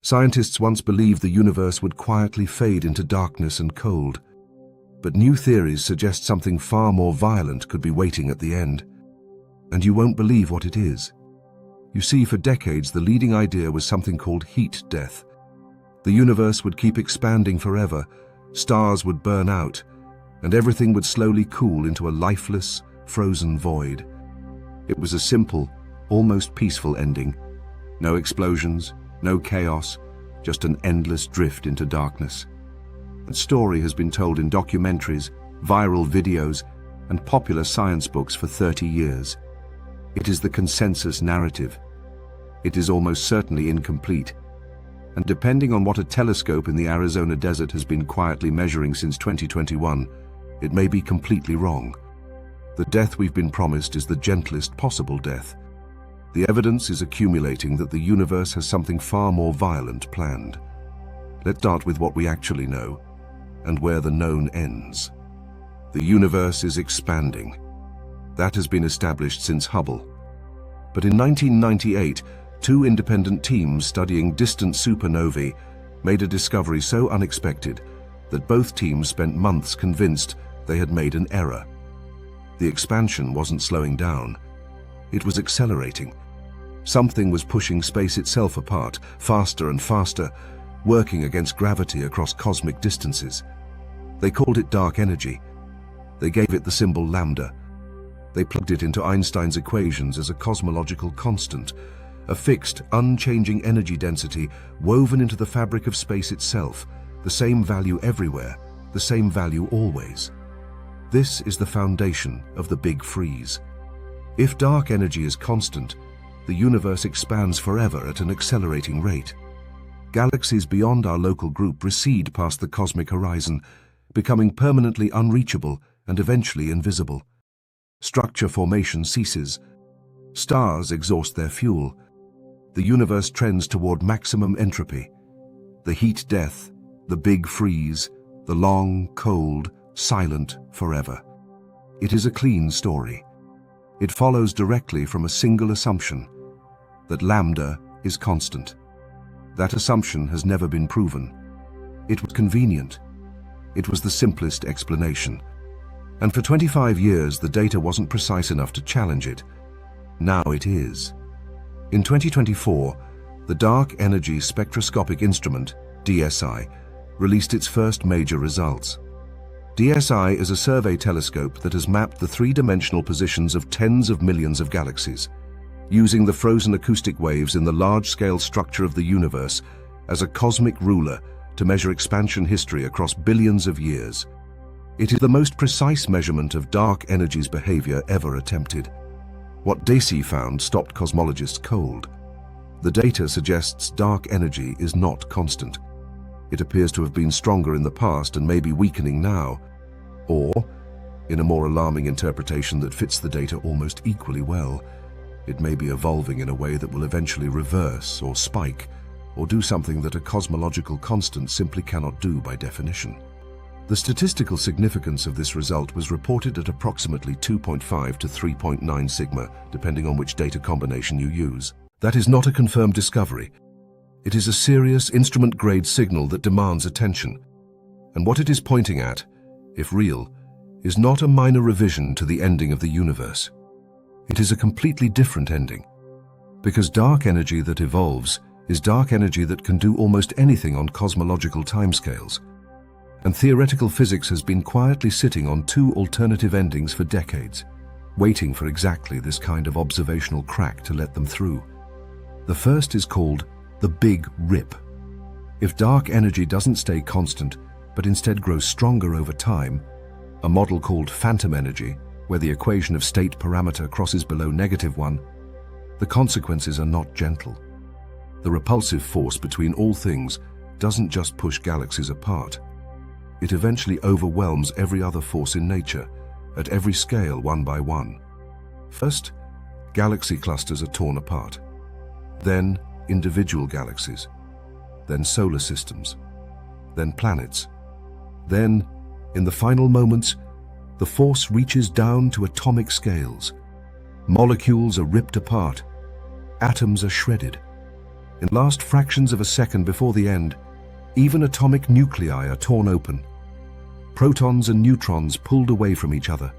Scientists once believed the universe would quietly fade into darkness and cold, but new theories suggest something far more violent could be waiting at the end. And you won't believe what it is. You see, for decades the leading idea was something called heat death. The universe would keep expanding forever, stars would burn out, and everything would slowly cool into a lifeless, frozen void. It was a simple, almost peaceful ending. No explosions, no chaos, just an endless drift into darkness. The story has been told in documentaries, viral videos, and popular science books for 30 years. It is the consensus narrative. It is almost certainly incomplete, and depending on what a telescope in the Arizona desert has been quietly measuring since 2021, it may be completely wrong. The death we've been promised is the gentlest possible death. The evidence is accumulating that the universe has something far more violent planned. Let's start with what we actually know, and where the known ends. The universe is expanding. That has been established since Hubble. But in 1998, two independent teams studying distant supernovae made a discovery so unexpected that both teams spent months convinced they had made an error. The expansion wasn't slowing down. It was accelerating. Something was pushing space itself apart, faster and faster, working against gravity across cosmic distances. They called it dark energy. They gave it the symbol lambda. They plugged it into Einstein's equations as a cosmological constant, a fixed, unchanging energy density woven into the fabric of space itself, the same value everywhere, the same value always. This is the foundation of the Big Freeze. If dark energy is constant, the universe expands forever at an accelerating rate. Galaxies beyond our local group recede past the cosmic horizon, becoming permanently unreachable and eventually invisible. Structure formation ceases. Stars exhaust their fuel. The universe trends toward maximum entropy. The heat death, the Big Freeze, the long, cold, silent forever. It is a clean story. It follows directly from a single assumption, that lambda is constant. That assumption has never been proven. It was convenient. It was the simplest explanation. And for 25 years, the data wasn't precise enough to challenge it. Now it is. In 2024, the Dark Energy Spectroscopic Instrument, DSI, released its first major results. DSI is a survey telescope that has mapped the three-dimensional positions of tens of millions of galaxies, using the frozen acoustic waves in the large-scale structure of the universe as a cosmic ruler to measure expansion history across billions of years. It is the most precise measurement of dark energy's behavior ever attempted. What DSI found stopped cosmologists cold. The data suggests dark energy is not constant. It appears to have been stronger in the past and may be weakening now. Or, in a more alarming interpretation that fits the data almost equally well, it may be evolving in a way that will eventually reverse or spike, or do something that a cosmological constant simply cannot do by definition. The statistical significance of this result was reported at approximately 2.5 to 3.9 sigma, depending on which data combination you use. That is not a confirmed discovery. It is a serious instrument-grade signal that demands attention. And what it is pointing at, if real, is not a minor revision to the ending of the universe. It is a completely different ending. Because dark energy that evolves is dark energy that can do almost anything on cosmological timescales. And theoretical physics has been quietly sitting on two alternative endings for decades, waiting for exactly this kind of observational crack to let them through. The first is called the Big Rip. If dark energy doesn't stay constant, but instead grows stronger over time, a model called phantom energy, where the equation of state parameter crosses below -1, the consequences are not gentle. The repulsive force between all things doesn't just push galaxies apart. It eventually overwhelms every other force in nature, at every scale, one by one. First, galaxy clusters are torn apart. Then, individual galaxies. Then solar systems. Then planets. Then, in the final moments, the force reaches down to atomic scales. Molecules are ripped apart. Atoms are shredded. In the last fractions of a second before the end, even atomic nuclei are torn open. Protons and neutrons pulled away from each other.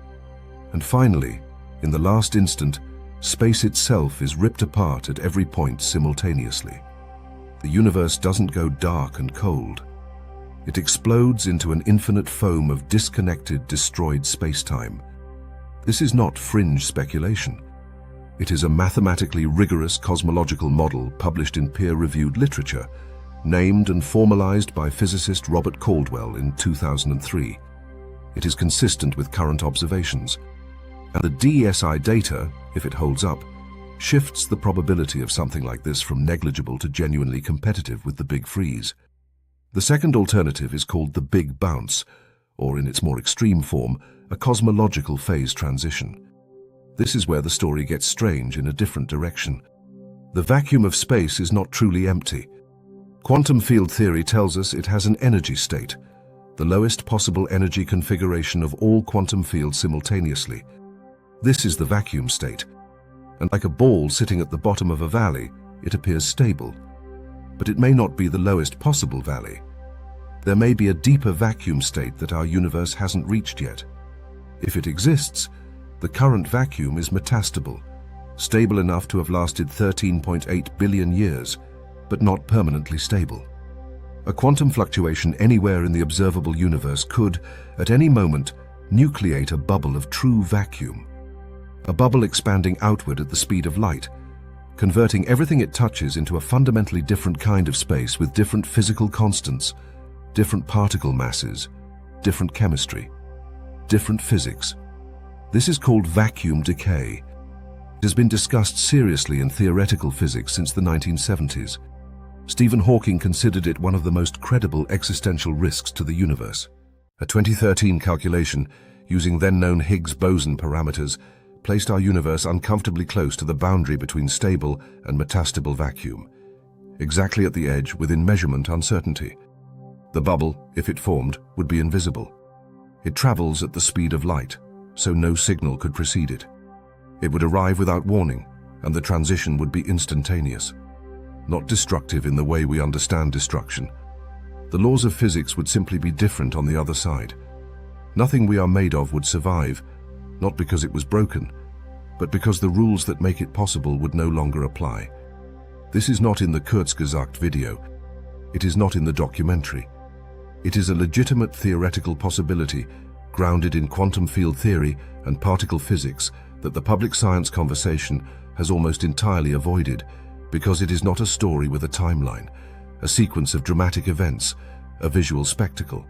And finally, in the last instant, space itself is ripped apart at every point simultaneously. The universe doesn't go dark and cold. It explodes into an infinite foam of disconnected, destroyed space-time. This is not fringe speculation. It is a mathematically rigorous cosmological model published in peer-reviewed literature, named and formalized by physicist Robert Caldwell in 2003. It is consistent with current observations, and the DESI data, if it holds up, shifts the probability of something like this from negligible to genuinely competitive with the Big Freeze. The second alternative is called the Big Bounce, or in its more extreme form, a cosmological phase transition. This is where the story gets strange in a different direction. The vacuum of space is not truly empty. Quantum field theory tells us it has an energy state, the lowest possible energy configuration of all quantum fields simultaneously. This is the vacuum state, and like a ball sitting at the bottom of a valley, it appears stable. But it may not be the lowest possible valley. There may be a deeper vacuum state that our universe hasn't reached yet. If it exists, the current vacuum is metastable, stable enough to have lasted 13.8 billion years, but not permanently stable. A quantum fluctuation anywhere in the observable universe could, at any moment, nucleate a bubble of true vacuum. A bubble expanding outward at the speed of light, converting everything it touches into a fundamentally different kind of space with different physical constants, different particle masses, different chemistry, different physics. This is called vacuum decay. It has been discussed seriously in theoretical physics since the 1970s. Stephen Hawking considered it one of the most credible existential risks to the universe. A 2013 calculation, using then-known Higgs boson parameters, placed our universe uncomfortably close to the boundary between stable and metastable vacuum, exactly at the edge within measurement uncertainty. The bubble, if it formed, would be invisible. It travels at the speed of light, so no signal could precede it. It would arrive without warning, and the transition would be instantaneous. Not destructive in the way we understand destruction. The laws of physics would simply be different on the other side. Nothing we are made of would survive, not because it was broken, but because the rules that make it possible would no longer apply. This is not in the Kurzgesagt video. It is not in the documentary. It is a legitimate theoretical possibility grounded in quantum field theory and particle physics that the public science conversation has almost entirely avoided, because it is not a story with a timeline, a sequence of dramatic events, a visual spectacle.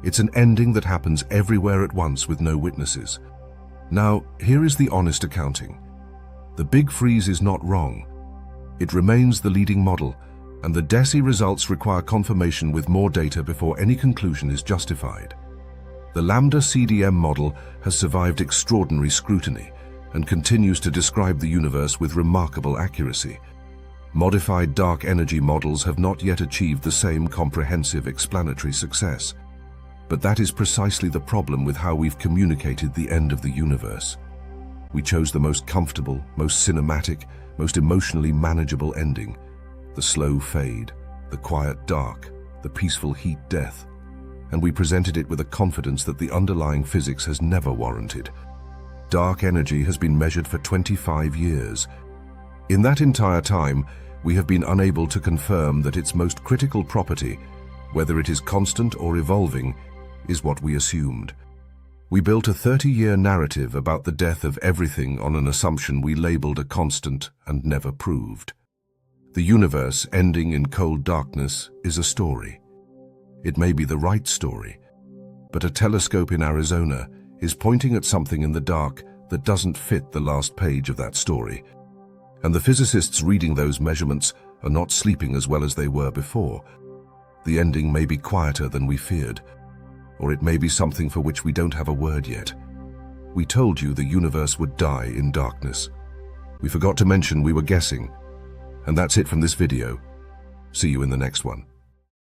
It's an ending that happens everywhere at once with no witnesses. Now, here is the honest accounting. The Big Freeze is not wrong. It remains the leading model, and the DESI results require confirmation with more data before any conclusion is justified. The Lambda CDM model has survived extraordinary scrutiny and continues to describe the universe with remarkable accuracy. Modified dark energy models have not yet achieved the same comprehensive explanatory success. But that is precisely the problem with how we've communicated the end of the universe. We chose the most comfortable, most cinematic, most emotionally manageable ending. The slow fade, the quiet dark, the peaceful heat death. And we presented it with a confidence that the underlying physics has never warranted. Dark energy has been measured for 25 years. In that entire time, we have been unable to confirm that its most critical property, whether it is constant or evolving, is what we assumed. We built a 30-year narrative about the death of everything on an assumption we labeled a constant and never proved. The universe ending in cold darkness is a story. It may be the right story, but a telescope in Arizona is pointing at something in the dark that doesn't fit the last page of that story. And the physicists reading those measurements are not sleeping as well as they were before. The ending may be quieter than we feared, or it may be something for which we don't have a word yet. We told you the universe would die in darkness. We forgot to mention we were guessing. And that's it from this video. See you in the next one.